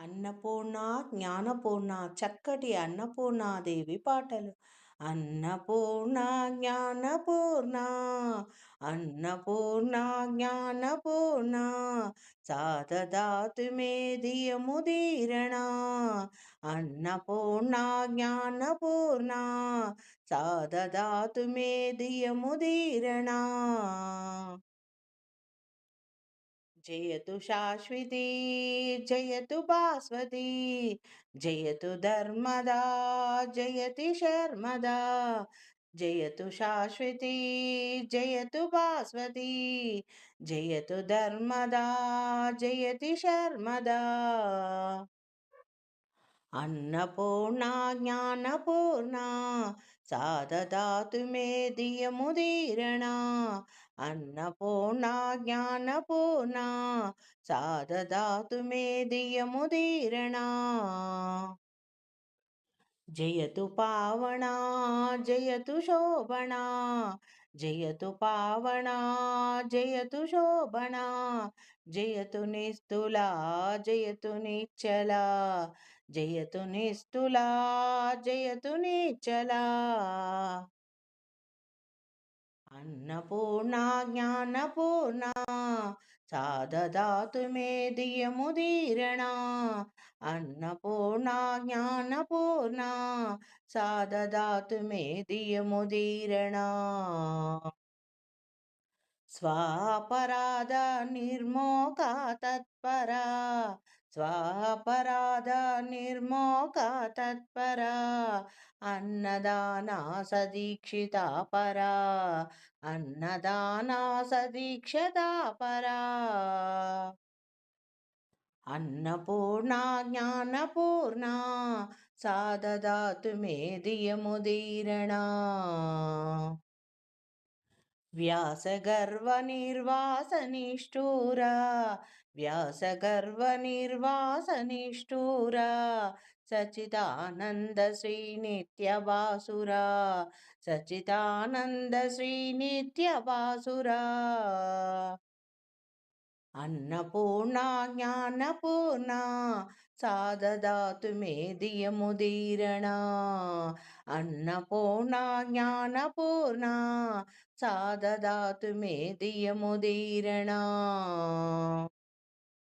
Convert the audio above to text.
అన్నపూర్ణ జ్ఞానపూర్ణ చక్కటి అన్నపూర్ణాదేవి పాటలు. అన్నపూర్ణ జ్ఞానపూర్ణ, అన్నపూర్ణ జ్ఞానపూర్ణ, సాధదాతు మే ధియముదీరణ. అన్నపూర్ణ జ్ఞానపూర్ణ, సాధదాతు మే ధియముదీరణ. జయతు శాశ్వతి, జయతు భాస్వతి, జయతు ధర్మదా, జయతి శర్మదా. జయతు శాశ్వతి, జయతు భాస్వతి, జయతు ధర్మదా, జయతి శర్మదా. అన్నపూర్ణ జ్ఞానపూర్ణ, సాధదాతు మే ధియముదీరణ. అన్నపూర్ణ జ్ఞానపూర్ణ, సాధదాతు మే ధియముదీరణ. జయతు పావన, జయతు శోభన, జయతు పావన, జయతు శోభన, జయతు నిస్తుల, జయతు నిచ్చల, జయతు నిస్తుల, జయతు నిచ్చల. అన్నపూర్ణ జ్ఞానపూర్ణ, సాధదాతు మే ధియముదీరణ. అన్నపూర్ణ జ్ఞానపూర్ణ, సాధదాతు మే ధియముదీరణ. స్వాపరాధ నిర్మోక తత్పరా, స్వాపరాధ నిర్మోక తత్పరా, అన్నదానా సదీక్షిత పరా, అన్నదానా సదీక్షిత పరా. అన్నపూర్ణ జ్ఞానపూర్ణ, సాధదాతు మే ధియముదీరణ. వ్యాసగర్వ నిర్వాస నిష్ఠూరా, వ్యాసగర్వ నిర్వాస నిష్ఠూరా, సచిదానంద శ్రీ నిత్య బాసురా, సచిదానంద శ్రీ నిత్య బాసురా. అన్నపూర్ణ జ్ఞానపూర్ణ, సాధదాతు మే ధియముదీరణ. అన్నపూర్ణ జ్ఞానపూర్ణ, సాధదాతు మే ధియముదీరణ.